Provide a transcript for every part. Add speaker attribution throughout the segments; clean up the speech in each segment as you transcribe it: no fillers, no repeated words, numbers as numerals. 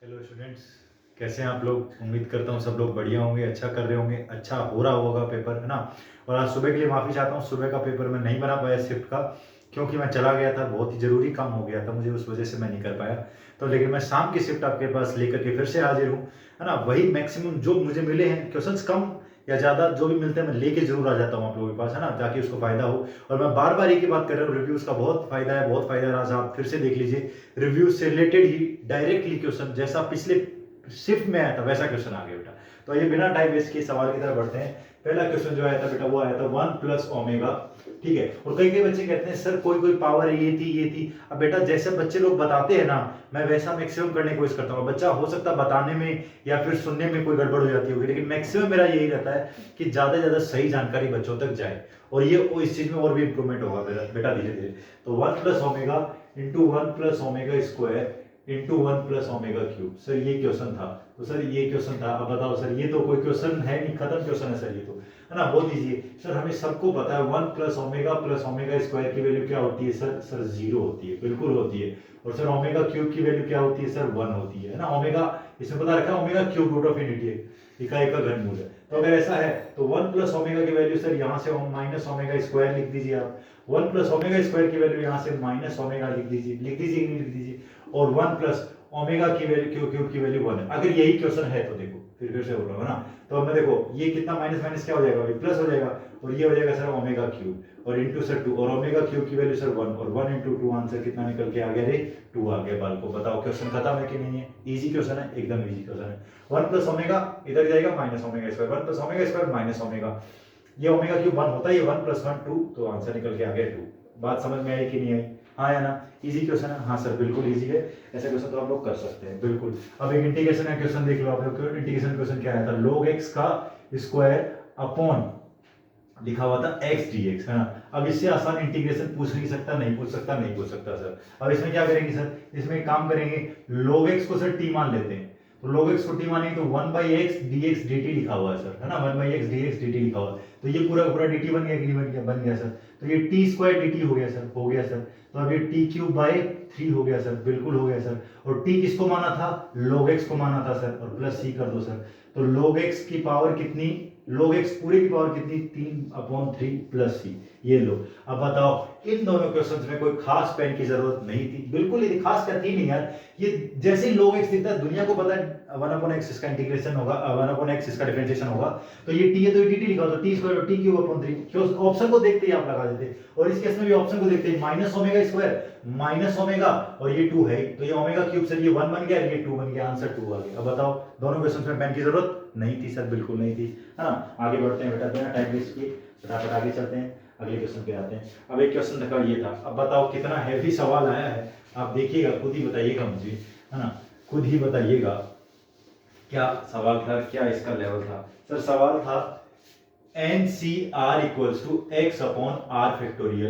Speaker 1: Hello students, कैसे हैं आप लोग। उम्मीद करता हूँ सब लोग बढ़िया होंगे, अच्छा कर रहे होंगे, अच्छा हो रहा होगा पेपर, है ना। और आज सुबह के लिए माफ़ी चाहता हूँ, सुबह का पेपर मैं नहीं बना पाया शिफ्ट का, क्योंकि मैं चला गया था, बहुत ही ज़रूरी काम हो गया था मुझे, उस वजह से मैं नहीं कर पाया। तो लेकिन मैं शाम की शिफ्ट आपके पास लेकर के फिर से हाजिर हूँ, है ना। वही मैक्सिमम जो मुझे मिले हैं क्वेश्चंस, कम या ज़्यादा जो भी मिलते हैं मैं लेके जरूर आ जाता हूँ आप लोगों के पास, है ना, ताकि उसको फ़ायदा हो। और मैं बार बार एक ही बात कर रहा हूँ, रिव्यूज़ का बहुत फ़ायदा है, बहुत फ़ायदा है। आज आप फिर से देख लीजिए, रिव्यूज से रिलेटेड ही डायरेक्टली क्वेश्चन जैसा पिछले शिफ्ट में आया था वैसा क्वेश्चन आ गया बेटा। तो ये बिना टाइम वेस्ट किए सवाल की तरफ बढ़ते हैं। पहला क्वेश्चन जो आया था बेटा, वो आया था 1+ओमेगा, ठीक है। और कई कई बच्चे कहते हैं सर कोई कोई पावर ये थी। अब बेटा जैसे बच्चे लोग बताते हैं ना, मैं वैसा मैक्सिमम करने की कोशिश करता हूँ। बच्चा हो सकता है बताने में या फिर सुनने में कोई गड़बड़ हो जाती होगी, लेकिन मैक्सिमम मेरा यही रहता है कि ज्यादा से ज्यादा सही जानकारी बच्चों तक जाए, और ये इस चीज में और भी इंप्रूवमेंट होगा बेटा धीरे धीरे। तो 1+ओमेगा इंटू 1+ओमेगा² इंटू 1+ओमेगा³ सर ये क्वेश्चन था। तो सर ये क्वेश्चन था, अब बताओ सर, ये तो कोई क्वेश्चन है नहीं, खत्म क्वेश्चन है सर, ये तो है ना, बहुत इजी है सर। हमें सबको पता है 1+ओमेगा+ओमेगा² की वैल्यू क्या होती है सर 0 होती है, बिल्कुल होती है। और सर ओमेगा³ की वैल्यू क्या होती है सर 1 होती है ना। ओमेगा इसमें पता रखा है, ओमेगा³ रूट ऑफ इनफिनिटी है, इकाई का घनमूल है। तो अगर ऐसा है तो 1+ओमेगा की वैल्यू सर यहाँ से -ओमेगा² लिख दीजिए आप। 1+ओमेगा² की वैल्यू यहाँ से -ओमेगा लिख दीजिए, लिख दीजिए नहीं लिख दीजिए। और 1+ओमेगा की वैल्यू क्यूब की वैल्यू 1 है। अगर यही क्वेश्चन है तो देखो, फिर से बोल रहा हूँ ना। तो अब मैं देखो ये कितना माइनस माइनस क्या हो जाएगा, प्लस हो जाएगा। और ये हो जाएगा सर ओमेगा³ और इंटू सर 2, और ओमेगा³ की वैल्यू सर 1, और 1 इंटू 2 आंसर कितना निकल के आ गया रे, 2 आ गया। बाल को बताओ क्वेश्चन खत्म है कि नहीं है। इजी क्वेश्चन है, एकदम इजी क्वेश्चन है। 1+ओमेगा इधर जाएगा -ओमेगा², 1+ओमेगा² -ओमेगा, ये ओमेगा³ 1 होता है, ये 1+1 2, तो आंसर निकल के आ गया 2। बात समझ में आई कि नहीं आई, हाँ या ना। इजी क्वेश्चन है, हाँ सर बिल्कुल इजी है। ऐसे क्वेश्चन तो आप लोग कर सकते हैं बिल्कुल। अब एक इंटीग्रेशन का क्वेश्चन देख लो आप लोग। इंटीग्रेशन क्वेश्चन क्या आया था, log x का स्क्वायर अपॉन लिखा हुआ था x dx, है ना। अब इससे आसान इंटीग्रेशन पूछ नहीं सकता, नहीं पूछ सकता, नहीं पूछ सकता सर। अब इसमें क्या करेंगे सर, इसमें एक काम करेंगे, log x को सर t मान लेते हैं। तो log x को t मानेंगे तो 1/x dx dt लिखा हुआ है सर, है ना, 1/x dx dt लिखा हुआ है। तो ये पूरा पूरा dt बन गया कि नहीं बन गया, बन गया सर। तो ये t² dt हो गया सर, हो गया सर। तो अब ये t³/3 हो गया सर, बिल्कुल हो गया सर। और t किसको माना था, log x को माना था सर, और प्लस c कर दो सर। तो log x की पावर कितनी, log x पूरे की पावर कितनी, 3/3 प्लस c। ये लो। अब बताओ इन दोनों क्वेश्चंस में कोई खास पेन की जरूरत नहीं थी, बिल्कुल ही खास क्या थी नहीं यार। ये जैसे ही log x दिखता है, दुनिया को पता है 1/x इसका इंटीग्रेशन होगा, 1/x इसका डिफरेंशिएशन होगा। तो ये t है तो dt लिखा, तो t² और t³/3, क्यों ऑप्शन को देखते ही आप लगा देते। और इस केस में भी ऑप्शन को देखते ही -ओमेगा² -ओमेगा, और ये 2 है, तो ये ओमेगा³ से ये 1 बन गया, ये 2 बन गया, आंसर 2 आ गया। अब बताओ दोनों क्वेश्चंस में पेन की जरूरत नहीं थी सर, बिल्कुल नहीं थी, है ना। आगे बढ़ते हैं बेटा, बिना टाइम वेस्ट किए फटाफट आगे चलते हैं, अगले क्वेश्चन पे आते हैं। अब एक क्वेश्चन देखा ये था, अब बताओ कितना हैवी सवाल आया है, आप देखिएगा, खुद ही बताइएगा मुझे, है ना, खुद ही बताइएगा क्या सवाल था, क्या इसका लेवल था। सर सवाल था NCR = x/r⁴,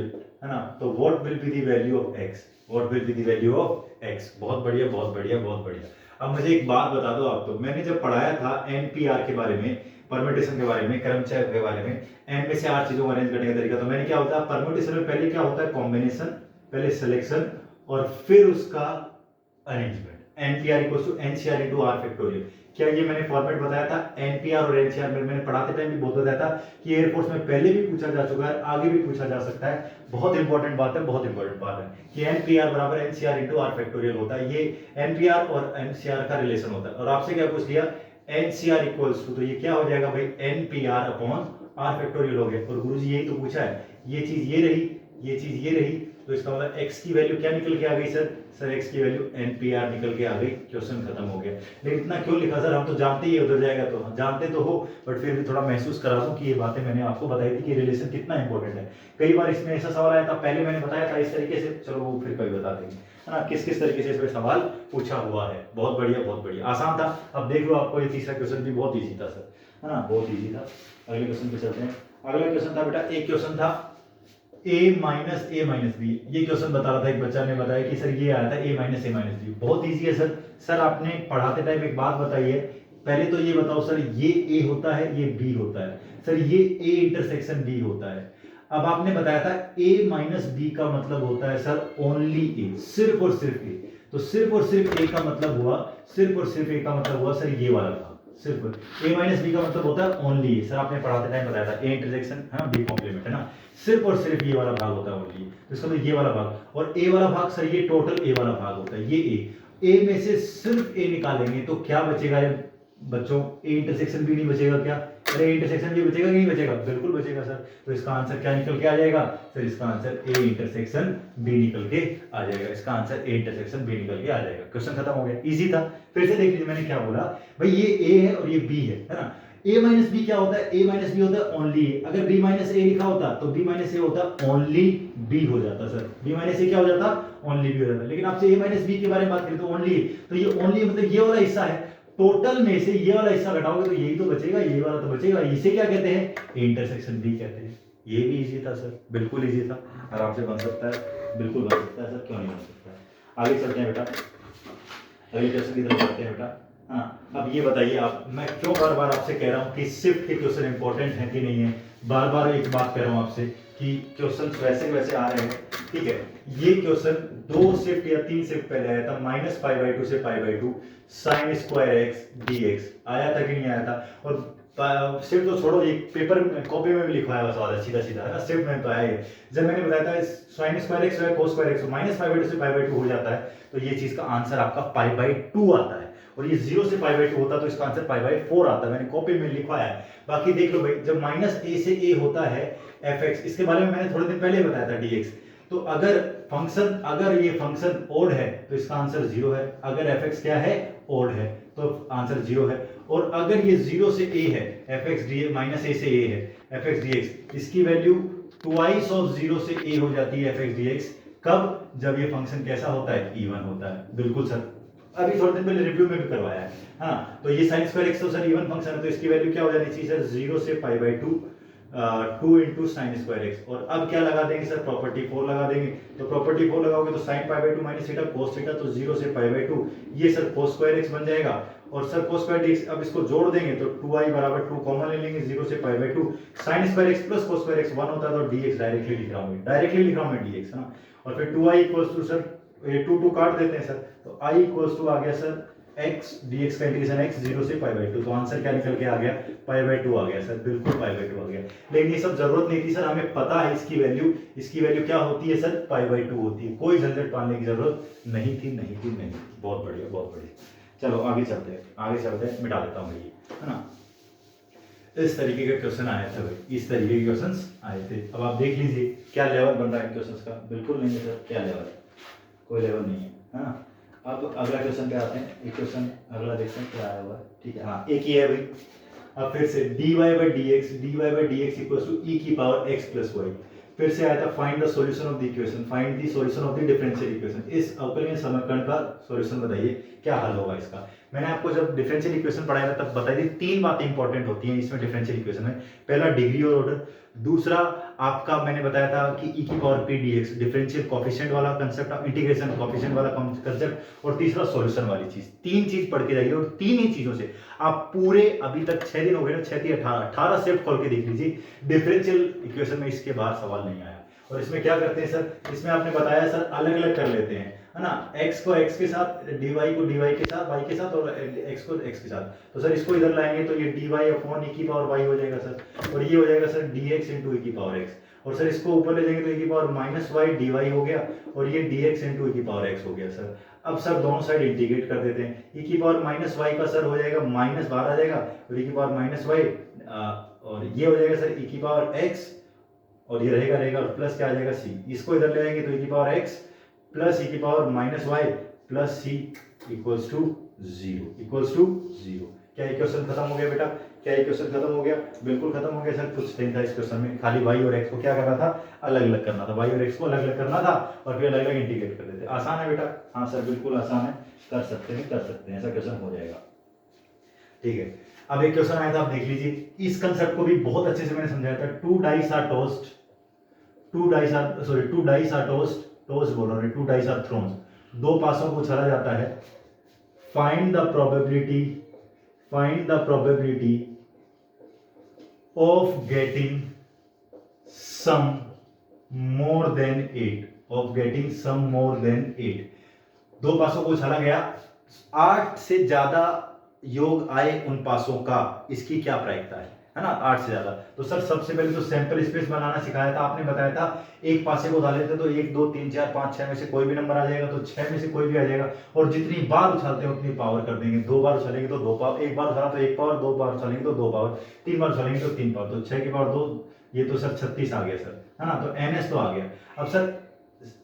Speaker 1: है ना। तो what will be the value of x, what will be the value of x। बहुत बढ़िया बहुत बढ़िया बहुत बढ़िया। अब मुझे एक बात बता दो आप, तो मैंने जब पढ़ाया था NPR के बारे में, परम्यूटेशन के बारे में, क्रमचय के बारे में, n में से 8 चीजों को अरेंज करने का तरीका, तो मैंने क्या होता है परम्यूटेशन में, पहले क्या होता है कॉम्बिनेशन, पहले सिलेक्शन और फिर उसका अरेंजमेंट। NPR = NCR × r⁴। क्या ये मैंने फॉर्मेट बताया था, NPR और NCR में मैंने पढ़ाते टाइम भी बहुत बताया था कि एयरफोर्स में पहले भी पूछा जा चुका है, आगे भी पूछा जा सकता है। बहुत इंपॉर्टेंट बात है, बहुत इंपॉर्टेंट बात है कि NPR = NCR × r⁴ होता है। ये NPR और NCR का रिलेशन होता है। और आपसे क्या पूछ लिया, NCR = तो ये क्या हो जाएगा भाई, NPR/r⁴ हो गया। और गुरुजी यही तो पूछा है, ये चीज ये रही, ये चीज ये रही, तो इसका मतलब x की वैल्यू क्या निकल के आ गई सर x की वैल्यू NPR निकल के आ गई, क्वेश्चन खत्म हो गया। लेकिन इतना क्यों लिखा सर, हम तो जानते ही उधर जाएगा, तो जानते तो हो, बट फिर भी थोड़ा महसूस करा दूं कि ये बातें मैंने आपको बताई थी कि रिलेशन कितना इंपॉर्टेंट है। कई बार इसमें ऐसा सवाल आया था, पहले मैंने बताया था इस तरीके से, चलो वो फिर कभी बता देंगे, है ना, किस किस तरीके से इसमें सवाल पूछा हुआ है। बहुत बढ़िया बहुत बढ़िया, आसान था। अब देख लो आपको ये तीसरा क्वेश्चन भी बहुत ईजी था सर, है ना, बहुत ईजी था। अगले क्वेश्चन पे चलते हैं। अगला क्वेश्चन था बेटा, एक क्वेश्चन था a - b। ये क्वेश्चन बता रहा था, एक बच्चा ने बताया कि सर ये आया था a - b। बहुत इजी है सर। सर आपने पढ़ाते टाइम एक बात बताई है, पहले तो ये बताओ सर, ये a होता है, ये b होता है, सर ये a इंटरसेक्शन b होता है। अब आपने बताया था a - b का मतलब होता है सर ओनली a, सिर्फ और सिर्फ a। तो सिर्फ और सिर्फ ए का मतलब हुआ, सिर्फ और सिर्फ ए का मतलब हुआ सर ये वाला भाग, सिर्फ ए माइनस बी का मतलब होता है ओनली, सर आपने पढ़ाते टाइम बताया था ए इंटरसेक्शन है ना बी कॉम्प्लीमेंट है ना, सिर्फ और सिर्फ ये वाला भाग होता है ओनली, तो इसका मतलब ये वाला भाग, और ए वाला भाग सर ये टोटल ए वाला भाग होता है, ये ए में से सिर्फ ए निकालेंगे तो क्या बचेगा ये बच्चों, ए इंटरसेक्शन भी नहीं बचेगा क्या, अरे इंटरसेक्शन भी बचेगा कि नहीं बचेगा, बिल्कुल बचेगा सर, तो इसका आंसर क्या निकल के आ जाएगा सर, इसका आंसर ए इंटरसेक्शन बी निकल के आ जाएगा, इसका आंसर ए इंटरसेक्शन बी निकल के आ जाएगा। क्वेश्चन खत्म हो गया, इजी था। फिर से देख लीजिए मैंने क्या बोला भाई, ये ए है और ये बी है ना, a माइनस बी क्या होता है, a माइनस बी होता है ओनली ए, अगर b माइनस ए लिखा होता तो b माइनस ए होता ओनली b हो जाता सर, b माइनस ए क्या हो जाता ओनली b हो जाता, लेकिन आपसे a माइनस बी के बारे में बात करें तो ओनली, तो ये ओनली मतलब ये वाला हिस्सा है, टोटल में से ये वाला हिस्सा घटाओगे तो यही तो बचेगा, ये वाला तो बचेगा, इसे क्या कहते हैं इंटरसेक्शन बी कहते हैं। ये भी इजी था सर, बिल्कुल इजी था, आराम से बन सकता है, बिल्कुल बन सकता है सर, क्यों नहीं बन सकता है। आगे चलते हैं बेटा, अगले क्वेश्चन की तरफ चलते हैं बेटा। हाँ, अब ये बताइए आप, मैं क्यों बार बार आपसे कह रहा हूँ कि शिफ्ट के क्वेश्चन इंपॉर्टेंट है कि नहीं है, बार बार एक बात कह रहा हूँ आपसे कि क्वेश्चन वैसे वैसे आ रहे हैं, ठीक है। ये क्वेश्चन 2 शिफ्ट या 3 शिफ्ट पहले आया था, -π/2 से π/2 sin स्क्वायर एक्स dx आया था कि नहीं आया था, और शिफ्ट तो छोड़ो, ये पेपर में कॉपी में भी लिखवाया हुआ सवाल है, सीधा सीधा है ना, शिफ्ट में तो आया है। जब मैंने बताया था sin square x cos square x -π/2 से π/2 हो जाता है, तो ये चीज का आंसर आपका π/2 आता है, और ये 0 से π/2 होता तो इसका आंसर π/4 आता है, मैंने कॉपी में लिखवाया है। बाकी देख लो भाई, जब -a से a होता है fx, इसके बारे में मैंने थोड़े दिन पहले बताया था dx, तो अगर ये फंक्शन ओड है तो इसका आंसर 0 है, अगर fx क्या है ओड है तो आंसर 0 है, और अगर ये 0 से a है fx -a से a है fx dx, इसकी वैल्यू ट्वाइस ऑफ 0 से a हो जाती है fx dx, कब, जब ये फंक्शन कैसा होता है इवन होता है, बिल्कुल सर, अभी थोड़े दिन पहले रिव्यू में भी करवाया है। हाँ, तो ये sin स्क्वायर एक्स तो सर इवन फंक्शन है, तो इसकी वैल्यू क्या हो जानी चाहिए सर 0 से π/2 2 इंटू साइन स्क्वायर एक्स, और अब क्या लगा देंगे सर प्रॉपर्टी 4 लगा देंगे, तो प्रॉपर्टी 4 लगाओगे तो sin π/2 minus theta cos theta, तो 0 से π/2 ये सर cos स्क्वायर एक्स बन जाएगा, और सर cos स्क्वायर dx, अब इसको जोड़ देंगे तो 2i बराबर 2 कॉमन ले लेंगे, 0 से π/2 sin square x plus cos square x 1 होता है, तो dx डायरेक्टली लिख रहा हूं, dx है ना, और फिर 2i इक्वल्स टू सर 2 काट देते हैं सर, तो i इक्वल्स टू आ गया सर x dx का इंटीग्रेशन x 0 से π/2, तो आंसर क्या निकल के आ गया π/2 आ गया सर, बिल्कुल पा/2 आ गया। लेकिन ये सब जरूरत नहीं थी सर, हमें पता है इसकी वैल्यू क्या होती है सर π/2 होती है, कोई झंझट पालने की जरूरत नहीं थी। बहुत बढ़िया, बहुत बढ़िया। चलो आगे चलते हैं, मिटा देता हूँ ये, है ना। इस तरीके के क्वेश्चन आए थे भाई, इस तरीके के क्वेश्चंस आए थे। अब आप देख लीजिए क्या लेवल बन रहा है क्वेश्चंस का, बिल्कुल नहीं है सर, क्या लेवल, कोई लेवल नहीं है ना। अब अगला क्वेश्चन पे आते हैं, एक क्वेश्चन अगला देखते हैं क्या आया हुआ है, ठीक है। हाँ, एक ही है भाई। अब फिर से dy/dx इक्वल्स टू e की पावर x प्लस y, फिर से आया था find the solution of the equation, find the solution of the differential equation, इस अवकलनीय समीकरण का सॉल्यूशन बताइए, क्या हल होगा इसका। मैंने आपको जब डिफरेंशियल इक्वेशन पढ़ाया था तब बताई थी 3 बातें इंपॉर्टेंट होती हैं इसमें डिफरेंशियल इक्वेशन में। पहला डिग्री और ऑर्डर, दूसरा आपका मैंने बताया था कि e की power p dx differential coefficient वाला कांसेप्ट, इंटीग्रेशन कोएफिशिएंट वाला कांसेप्ट, और तीसरा सॉल्यूशन वाली चीज। 3 चीज पढ़ के जाइए, और 3 ही चीजों से आप पूरे, अभी तक 6 दिन हो गए ना, 6 × 18 सेट खोल के देख लीजिए, डिफरेंशियल इक्वेशन में इसके बाहर सवाल नहीं आया। और इसमें क्या करते हैं सर, इसमें आपने बताया सर अलग अलग कर लेते हैं, है ना, x को x के साथ, dy को dy के साथ, y के साथ, और x को x के साथ, तो सर इसको इधर लाएंगे तो ये dy अपॉन e की पावर y हो जाएगा सर, और ये हो जाएगा सर dx इंटू e की पावर x, और सर इसको ऊपर ले जाएंगे तो e की पावर -y dy हो गया, और ये dx इंटू e की पावर x हो गया सर। अब सर दोनों साइड इंटीग्रेट कर देते हैं, e की पावर -y का सर हो जाएगा माइनस बाहर आ जाएगा, और e की पावर -y, और ये हो जाएगा सर e की पावर x, और ये रहेगा, और प्लस क्या आ जाएगा c, इसको इधर ले जाएंगे तो e की पावर x प्लस e की power -y plus c equals to 0। क्या इक्वेशन खत्म हो गया बेटा, क्या इक्वेशन खत्म हो गया, बिल्कुल खत्म हो गया सर। कुछ नहीं था इस क्वेश्चन में, खाली y और x को क्या करना था, अलग अलग करना था, y और x को अलग अलग करना था, और फिर अलग अलग इंटीग्रेट कर देते। आसान है बेटा, हाँ सर बिल्कुल आसान है, कर सकते हैं, ऐसा क्वेश्चन हो जाएगा, ठीक है। अब एक क्वेश्चन आया था, आप देख लीजिए, इस कंसेप्ट को भी बहुत अच्छे से मैंने समझाया था। टू डाइस आर थ्रोन, 2 पासों को उछाला जाता है। Find the probability of getting sum more than 8, दो पासों को उछाला गया, 8 से ज्यादा योग आए उन पासों का, इसकी क्या प्रायिकता है ना, 8 से ज्यादा। तो सर सबसे पहले तो सैंपल स्पेस बनाना सिखाया था, आपने बताया था एक पासे को उछाले थे तो 1 2 3 4 5 6 में से कोई भी नंबर आ जाएगा, तो 6 में से कोई भी आ जाएगा, और जितनी बार उछालते हैं उतनी पावर कर देंगे। 2 बार उछालेंगे तो 2 पावर, 1 बार उछाला तो 1 पावर, 2 बार उछालेंगे तो 2 पावर, 3 बार उछालेंगे तो 3 पावर, तो 6 की पावर 2, ये तो सर 36 आ गया सर, है ना। तो ns तो आ गया। अब सर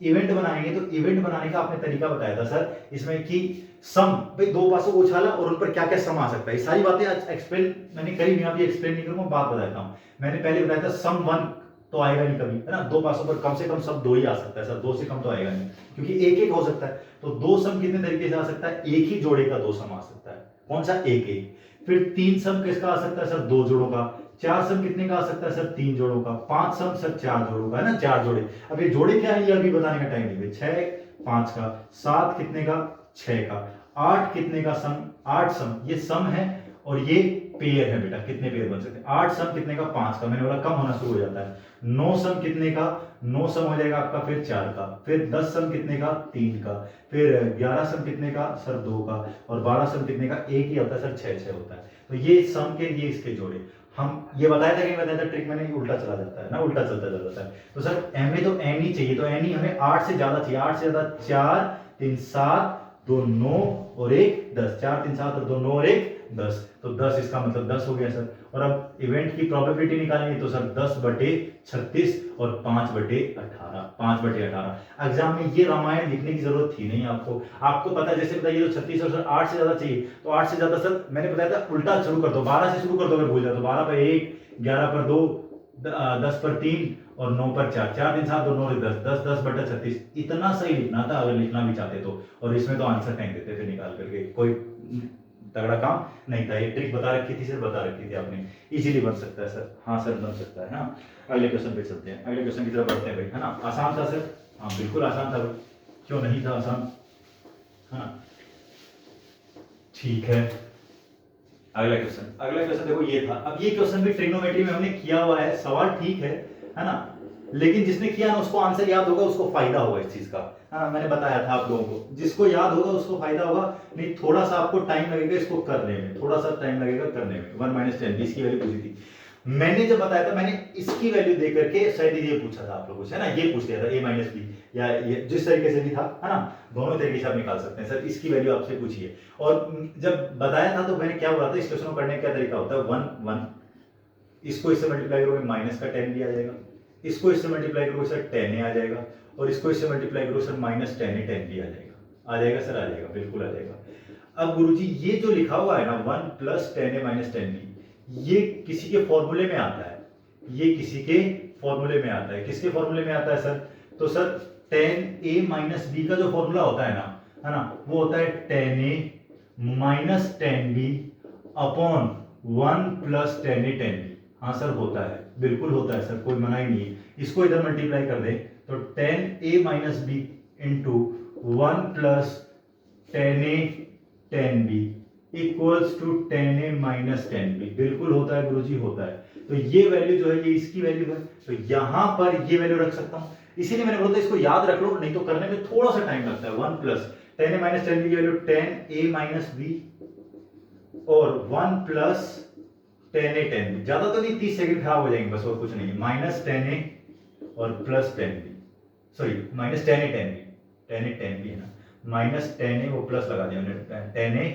Speaker 1: इवेंट बनाएंगे, तो इवेंट बनाने का आपने तरीका बताया था सर इसमें कि सम, भाई दो पासों को उछाला और उन पर क्या क्या सम आ सकता है, ये सारी बातें आज एक्सप्लेन मैंने करी, मैं अभी एक्सप्लेन नहीं करूंगा, बात बताता हूं। मैंने पहले बताया था सम 1 तो आएगा नहीं कभी, है ना, दो पासों पर कम से कम सब 2 ही आ सकता है सर, 2 से कम तो आएगा नहीं, क्योंकि एक एक हो सकता है। तो 2 सम कितने तरीके से आ सकता है, एक ही जोड़े का 2 सम आ सकता है, कौन सा, एक एक। फिर 3 सम किसका आ सकता है सर, 2 जोड़ों का। 4 सम कितने का आ सकता है सर, 3 जोड़ों का। 5 सम सर 4 जोड़ों का, है ना, 4 जोड़े। अब ये जोड़े क्या है ये अभी बताने का टाइम नहीं है। 6 5 का, 7 कितने का, 6 का, 8 कितने का सम, 8 सम, ये सम है और ये पेयर है बेटा, कितने पेयर बन सकते हैं, 8 सम कितने का, 5 का, मैंने बोला कम होना शुरू हो जाता है। 9 सम कितने का, 9 सम हो जाएगा आपका फिर 4 का। फिर 10 सम कितने का, 3 का। फिर 11 सम कितने का सर, 2 का। और 12 सम कितने का, एक ही होता है सर, 6 6 होता है। तो ये सम के, ये इसके जोड़े। हम ये बताया था कि बताया था ट्रिक मैंने, उल्टा चला जाता है ना, उल्टा चलता जाता है। तो सर एम में तो एन ही चाहिए, तो एन ही हमें 8 से ज्यादा चाहिए। 8 से ज्यादा 4 3 7 2 9 और 1 10, 4 3 7 और 2 9 और 1 10, तो 10 इसका मतलब 10 हो गया सर। और अब इवेंट की प्रोबेबिलिटी निकालेंगे, तो सर 10/36 और 5/18, 5/18। एग्जाम में ये रामायण लिखने की जरूरत थी नहीं आपको, आपको पता है, जैसे बताइए तो 36 और सर 8 से ज्यादा चाहिए, तो 8 से ज्यादा सर मैंने बताया था उल्टा शुरू कर दो, 12 से शुरू कर दो अगर भूल जाए तो, 12 पर 1, 11 पर 2, 10 पर 3 और 9 पर 4, 4 3 7 2 9 10, 10 10/36, इतना सही लिखना था अगर लिखना भी चाहते तो। और इसमें तो आंसर टाइम देते थे निकाल करके, कोई तगड़ा काम नहीं था। ये ट्रिक बता रखी थी सर, बता रखी थी आपने, इजीली बन सकता है सर। हाँ सर बन सकता है ना। अगले क्वेश्चन पे चलते हैं, अगले क्वेश्चन की तरफ बढ़ते हैं भाई, है ना। आसान था सर, हाँ बिल्कुल आसान था, क्यों नहीं था आसान, हाँ ठीक है। अगला क्वेश्चन, अगला क्वेश्चन देखो ये था। अब ये क्वेश्चन भी ट्रिग्नोमेट्री में हमने किया हुआ है, सवाल ठीक है ना, लेकिन जिसने किया ना उसको आंसर याद होगा, उसको फायदा होगा इस चीज का। हाँ मैंने बताया था आप लोगों को, जिसको याद होगा उसको फायदा होगा, नहीं थोड़ा सा आपको टाइम लगेगा इसको करने में, थोड़ा सा टाइम लगेगा करने में। 1 - 10 इसकी वैल्यू पूछी थी मैंने, जब बताया था मैंने इसकी वैल्यू दे करके शायद ये पूछा था आप लोगों से, है ना, ये पूछ लिया था a - b, या ये जिस तरीके से भी था, है ना, दोनों तरीके से आप निकाल सकते हैं सर। इसकी वैल्यू आपसे पूछिए, और जब बताया था तो मैंने क्या बोला था, इस क्वेश्चन को करने का क्या तरीका होता है, 1 1, इसको इससे मल्टीप्लाई करोगे माइनस का 10 भी आ जाएगा, इसको इससे मल्टीप्लाई करोगे सर 10 आ जाएगा, और इसको इससे मल्टीप्लाई करोगे सर -10 भी आ जाएगा। आ जाएगा सर, आ जाएगा, बिल्कुल आ जाएगा। अब गुरुजी ये जो लिखा हुआ है ना 1 + 10a - 10b, ये किसी के फॉर्मूले में आता है, ये किसी के फॉर्मूले में आता है। किसके फॉर्मूले में आता है सर, तो सर 10a - b का जो फॉर्मूला होता है ना, वो होता है 10a - 10b upon 1 + 10a 10b। हाँ सर होता है, बिल्कुल होता है सर, कोई मना ही नहीं है। इसको इधर मल्टीप्लाई कर दे तो 10a - b into 1 + 10a 10b equals to 10a - 10b, बिल्कुल होता है गुरुजी, होता है। तो ये वैल्यू जो है ये इसकी वैल्यू है, तो यहां पर ये वैल्यू रख सकता हूं, इसीलिए मैंने बोला था इसको याद रख लो, नहीं तो करने में थोड़ा सा टाइम लगता है। 1 + 10a - 10b की वैल्यू 10a - b और 1 + 10a 10b, ज्यादा तो नहीं, 30 सेकंड खराब हो जाएंगे बस, और कुछ नहीं। -10a और +10b, sorry -10a 10b, 10a 10b है ना, -10a वो प्लस लगा दिया हमने, 10a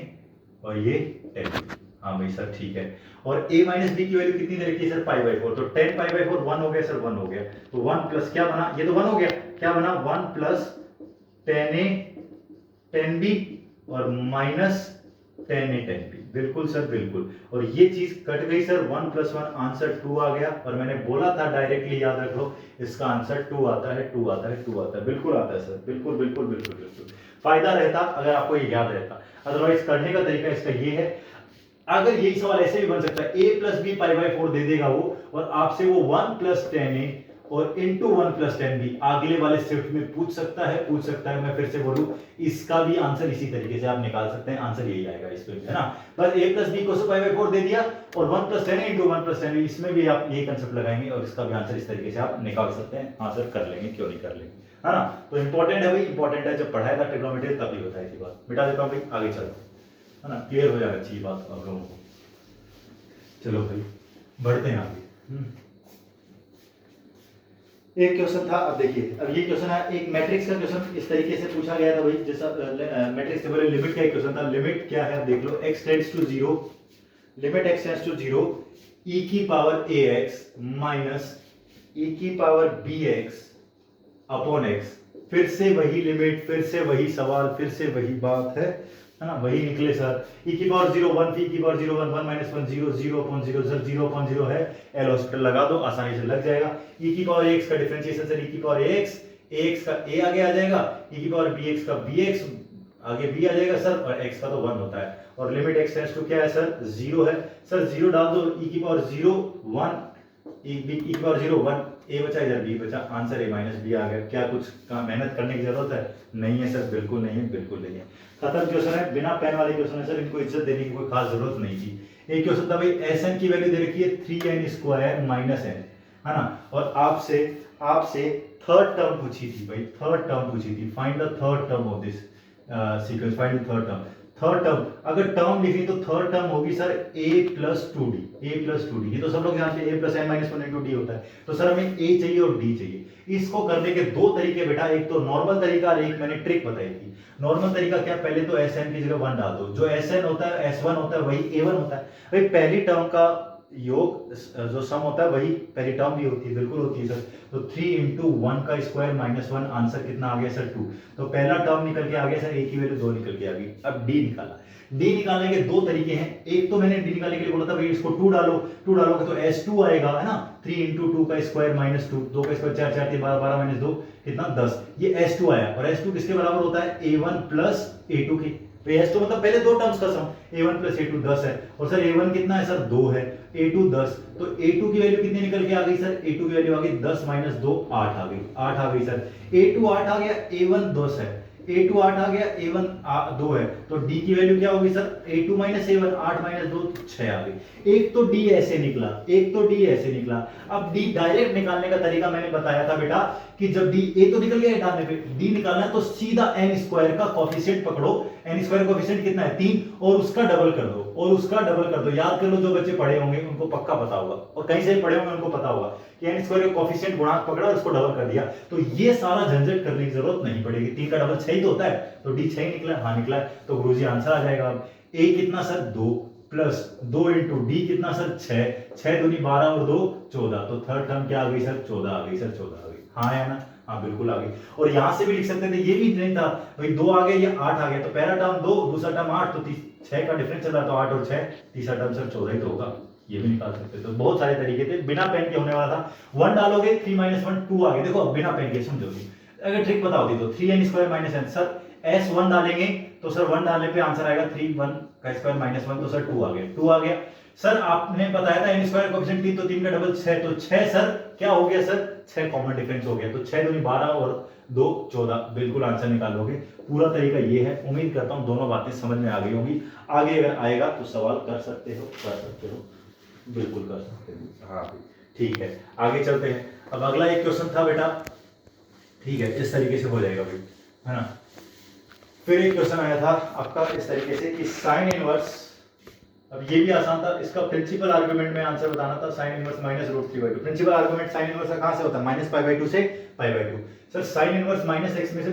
Speaker 1: और ये 10b। हाँ भाई सर ठीक है। और a - b की वैल्यू कितनी दे रखी है सर, π/4, तो 10 π/4 1 हो गया सर, 1 हो गया। तो 1 प्लस क्या बना, ये तो 1 हो गया, क्या बना 1 + 10a 10b और -10a 10b, बिल्कुल सर बिल्कुल। और ये चीज कट गई सर, 1 + 1 आंसर 2 आ गया। और मैंने बोला था डायरेक्टली याद रख लो, इसका आंसर 2 आता है, 2 आता है, 2 आता है, बिल्कुल आता है सर, बिल्कुल बिल्कुल बिल्कुल बिल्कुल। फायदा रहता अगर आपको ये याद रहता, अदरवाइज करने का तरीका इसका ये है। अगर यही सवाल ऐसे भी बन सकता है, a + b π/4 दे देगा वो, और आपसे वो 1 + 10a और इंटू 1 + 10b अगले वाले शिफ्ट में पूछ सकता है, पूछ सकता है। मैं फिर से बोलूं, इसका भी आंसर इसी तरीके से आप निकाल सकते हैं, आंसर यही आएगा इस पे, है ना। बस a + b को π/4 दे दिया, और 1 + 10 इंटू 1 + 10b, इसमें भी आप ये कंसेप्ट लगाएंगे और इसका भी आंसर इस तरीके से आप निकाल सकते हैं। हाँ सर कर लेंगे, क्यों नहीं कर लेंगे। है ना। तो इंपॉर्टेंट है भाई, इंपॉर्टेंट है, जब पढ़ाया था ट्रिग्नोमेट्री तभी बताई थी बात। मिटा देता हूँ भाई, आगे चलो, है ना, क्लियर हो जाना चाहिए बात आप लोगों को। चलो भाई बढ़ते हैं आगे। एक क्वेश्चन था, अब देखिए, अब ये क्वेश्चन है एक मैट्रिक्स का क्वेश्चन, इस तरीके से पूछा गया था भाई, जैसा मैट्रिक्स के बारे में लिमिट का एक क्वेश्चन था। लिमिट क्या है, अब देख लो, x tends to 0, limit x tends to 0 e की पावर ax माइनस e की पावर bx अपॉन x। फिर से वही लिमिट, फिर से वही सवाल, फिर से वही बात है ना, वही निकले सर। e की पावर 0 1, e की power 0 1, 1 minus 1 0, 0 upon 0 sir, 0 upon 0 है, एल हॉस्पिटल लगा दो, आसानी से लग जाएगा। e की पावर x का डिफरेंशिएशन सर, e की पावर ax का a आगे आ जाएगा, e की पावर bx का bx आगे b आ जाएगा सर, और x का तो 1 होता है, और लिमिट x टेंड्स टू क्या है सर, 0 है सर। 0 डाल दो, e की पावर 0 1, e की पावर 0 1, a बचा इधर b बचा, आंसर a माइनस b आ गया। क्या कुछ मेहनत करने की जरूरत है? नहीं है सर, बिल्कुल नहीं है, बिल्कुल नहीं है। खत्म क्वेश्चन है, बिना पेन वाले क्वेश्चन है सर, इनको इज्जत देने की कोई खास जरूरत नहीं थी। एक क्वेश्चन था भाई, एसएन की वैल्यू दे रखी है 3n स्क्वायर माइनस n, है ना, और आपसे थर्ड टर्म पूछी थी भाई, थर्ड टर्म पूछी थी, find the third term of this sequence, find the third term. Third term अगर टर्म लिखनी तो थर्ड टर्म होगी sir a plus 2d, a plus 2d, ये तो सब लोग जानते हैं, a plus n minus 1 into D होता है। तो सर हमें a चाहिए और d चाहिए। इसको करने के दो तरीके बेटा, एक तो नॉर्मल तरीका और एक मैंने ट्रिक बताई थी। नॉर्मल तरीका क्या, पहले तो एसएन की जगह 1 डाल दो, जो एसएन होता है s1 होता है वही a1 होता है भाई। पहली टर्म का योग जो सम होता है वही पहली टर्म भी होती है, बिल्कुल होती है सर। तो 3 इंटू 1 का स्क्वायर माइनस 1, आंसर कितना आ गया सर 2। तो पहला टर्म निकल के आ गया सर, a की वैल्यू 2 निकल के आ गई। अब d निकाला, d निकालने के दो तरीके हैं। एक तो मैंने d निकालने के लिए बोला था भाई इसको 2 डालो, 2 डालोगे तो s2 आएगा, है ना। 3 इंटू 2 का स्क्वायर माइनस 2, 2 का स्क्वायर 4 4 3 12, 12 माइनस 2 कितना 10, ये s2 आया। और s2 किसके बराबर होता है, a1 प्लस a2 की। तो s2 मतलब पहले दो टर्म्स का सम, a1 प्लस a2 10 है, और सर a1 कितना है सर 2 है, a2 10, तो a2 की वैल्यू कितनी निकल के आ गई सर, a2 की वैल्यू आ गई 10 माइनस 2 8 आ गई, 8 आ गई सर। a2 8 आ गया, a1 10 है, a2 8 आ गया, a1 2 है, तो d की वैल्यू क्या होगी sir, a2 minus a1, 8 minus 2 6 आ गई। एक तो d ऐसे निकला, एक तो d ऐसे निकला। अब d डायरेक्ट निकालने का तरीका मैंने बताया था बेटा, कि जब d a तो निकल गया हटाने पे, d निकालना है तो सीधा n स्क्वायर का कोफिशिएंट पकड़ो, n स्क्वायर कोफिशिएंट कितना है 3, और उसका डबल कर दो, और उसका डबल कर दो। याद कर लो, जो बच्चे पढ़े होंगे उनको पक्का पता होगा, और कहीं से भी पढ़े होंगे उनको पता होगा कि n स्क्वायर का कोफिशिएंट गुणांक पकड़ा और उसको डबल कर दिया। तो ये सारा झंझट करने की जरूरत नहीं पड़ेगी, 3 का डबल 6 ही तो होता है, तो d 6 ही निकला, हाँ निकला, तो गुरुजी आंसर आ जाएगा। अब a कितना सर 2 प्लस 2 इंटू डी कितना सर 6, 6 दूनी 12 और 2 14, तो थर्ड टर्म क्या आ गई सर 14 आ गई सर, 14 आ गई, हाँ है ना, हाँ बिल्कुल आ गई। और यहां से भी लिख सकते थे, ये भी नहीं था भाई, 2 आ गया, ये 8 आ गया, तो पहला टर्म 2, दूसरा टर्म 8, तो 6 का डिफरेंस चल रहा, तो 8 और 6, तीसरा टर्म सर 14 ही तो होगा, ये भी निकाल सकते। तो बहुत सारे तरीके थे, बिना पेन के होने वाला था। 1 डालोगे 3 माइनस 1 2 आ गया, देखो अब बिना पेन के समझोगे। अगर ट्रिक पता होती तो 3n square minus n, sir s1 डालेंगे तो सर 1 डालने पे आंसर आएगा 3, 1 का स्क्वायर माइनस 1, तो सर 2 आ गया, 2 आ गया। सर आपने बताया था n स्क्वायर कोएफिशिएंट 3, तो 3 का डबल 6, तो 6 सर क्या हो गया सर 6 कॉमन डिफरेंस हो गया, तो 6 दूनी 12 और 2 14, बिल्कुल आंसर निकालोगे। पूरा तरीका ये है। उम्मीद करता हूं दोनों बातें समझ में आ गई होंगी। आगे अगर आएगा तो सवाल कर सकते हो, बिल्कुल कर सकते हो, हाँ ठीक है। आगे चलते हैं। अब अगला एक क्वेश्चन था बेटा, ठीक है, इस तरीके से हो जाएगा भाई, है ना। फिर एक क्वेश्चन आया था आपका इस तरीके से कि साइन इनवर्स, अब ये भी आसान था, इसका प्रिंसिपल आर्गुमेंट में आंसर बताना था, sine inverse minus root 3/2। Principal argument sine inverse का कहां से होता है, माइनस पाई/2 से pi. Sir sine inverse minus x में से,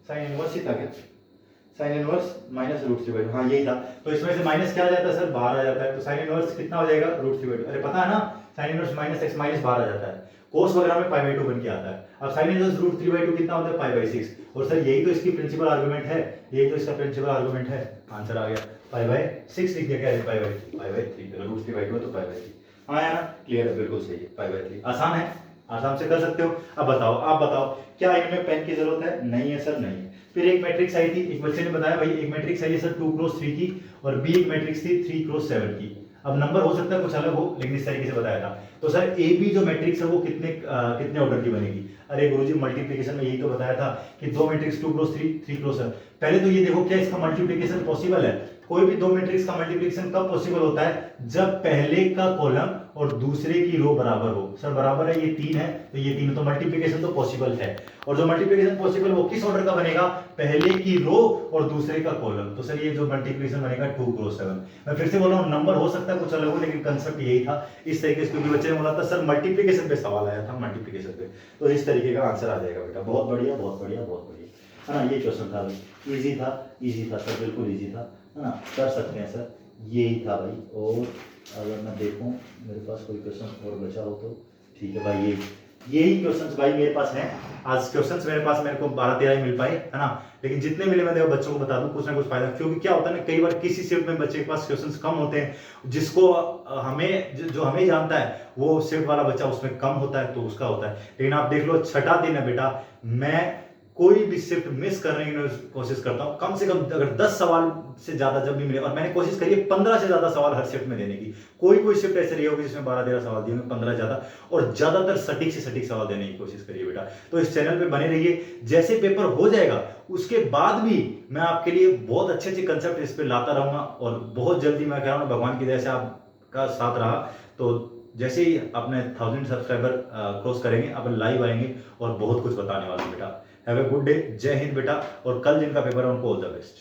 Speaker 1: साइन इनवर्स ही था क्या, साइन इनवर्स माइनस रूट 3/2, हाँ यही था। तो इसमें से माइनस क्या आ जाता है सर, बाहर आ जाता है, तो साइन इनवर्स कितना हो जाएगा रूट 3/2। अरे पता है ना, sign inverse minus x minus बाहर आ जाता है, कोस वगैरह में पाई/2 बन के आता है। अब साइन इनवर्स रूट 3/2 कितना होता है, पाई/6, और सर यही तो इसकी प्रिंसिपल आर्गुमेंट है, यही तो इसका प्रिंसिपल आर्गुमेंट है। आंसर आ गया पाई/6 लिख दिया, क्या है पाई/3, अगर रूट 3/2 है तो पाई/3, हाँ है ना, क्लियर है, बिल्कुल सही है, पाई/3 आसान है, आराम से कर सकते हो। अब बताओ, आप बताओ क्या इनमें पेन की जरूरत है, नहीं है सर, नहीं है। फिर एक मैट्रिक्स आई थी, एक बच्चे ने बताया भाई एक मैट्रिक्स आई है सर 2x3 की, और बी एक मैट्रिक्स थी 3x7 की। अब नंबर हो सकता है कुछ अलग हो, लेकिन इस तरीके से बताया था। तो सर ए बी जो मैट्रिक्स है वो कितने ऑर्डर की बनेगी। अरे गुरुजी मल्टीप्लिकेशन में यही तो बताया था कि दो मैट्रिक्स 2x3 3x7। पहले तो ये देखो क्या इसका मल्टीप्लिकेशन पॉसिबल है, कोई भी दो मैट्रिक्स का मल्टीप्लिकेशन कब पॉसिबल होता है, जब पहले का कॉलम और दूसरे की रो बराबर हो। सर बराबर है, ये 3 है तो ये 3 है, तो मल्टीप्लिकेशन तो पॉसिबल है। और जो मल्टीप्लिकेशन पॉसिबल वो किस ऑर्डर का बनेगा, पहले की रो और दूसरे का कॉलम। तो सर ये जो मल्टीप्लिकेशन बनेगा 2 क्रॉस 7। मैं फिर से बोल रहा हूँ, नंबर हो सकता है कुछ अलग हो, लेकिन कंसेप्ट यही था। इस तरीके से, क्योंकि बच्चे ने बोला था सर मल्टीप्लिकेशन पे सवाल आया था, मल्टीप्लिकेशन पे, तो इस तरीके का आंसर आ जाएगा बेटा। बहुत बढ़िया, बहुत बढ़िया, बहुत बढ़िया, है ना। ये क्वेश्चन था भाई, इजी था, इजी था सर, बिल्कुल इजी था, है ना, कर सकते हैं सर, यही था भाई। और अगर मैं देखूं मेरे पास कोई क्वेश्चन और बचा हो तो ठीक है भाई, यही क्वेश्चंस भाई मेरे पास हैं। आज क्वेश्चंस मेरे पास, मेरे को 12-13 ही मिल पाए, है ना, लेकिन जितने मिले मैं देखो बच्चों को बता दूं, कुछ ना कुछ फायदा। क्योंकि क्या होता है ना, कई बार किसी शिफ्ट में बच्चे के पास क्वेश्चंस कम होते हैं, जिसको हमें जो हमें जानता है वो शिफ्ट वाला बच्चा उसमें कम होता है, तो उसका होता है। लेकिन आप देख लो, छठा दिन है बेटा, मैं कोई भी शिफ्ट मिस करने की कोशिश करता हूं, कम से कम अगर 10 सवाल से ज्यादा जब भी मिले, और मैंने कोशिश करी है 15 से ज्यादा सवाल हर शिफ्ट में देने की। कोई शिफ्ट ऐसे रही होगी जिसमें 12-13 सवाल दिए, 15 ज्यादा, और ज्यादातर सटीक से सटीक सवाल देने की कोशिश करिए बेटा। तो इस चैनल पे बने रहिए, जैसे पेपर हो जाएगा उसके बाद भी मैं आपके लिए बहुत अच्छे अच्छे कंसेप्ट इस पे लाता रहूंगा। और बहुत जल्दी, मैं कह रहा हूँ भगवान की दया से आपका साथ रहा तो जैसे ही अपने 1000 सब्सक्राइबर क्रॉस करेंगे, अपन लाइव आएंगे और बहुत कुछ बताने वाले हैं बेटा। हैव ए गुड डे, जय हिंद बेटा। और कल जिनका पेपर है उनको ऑल द बेस्ट।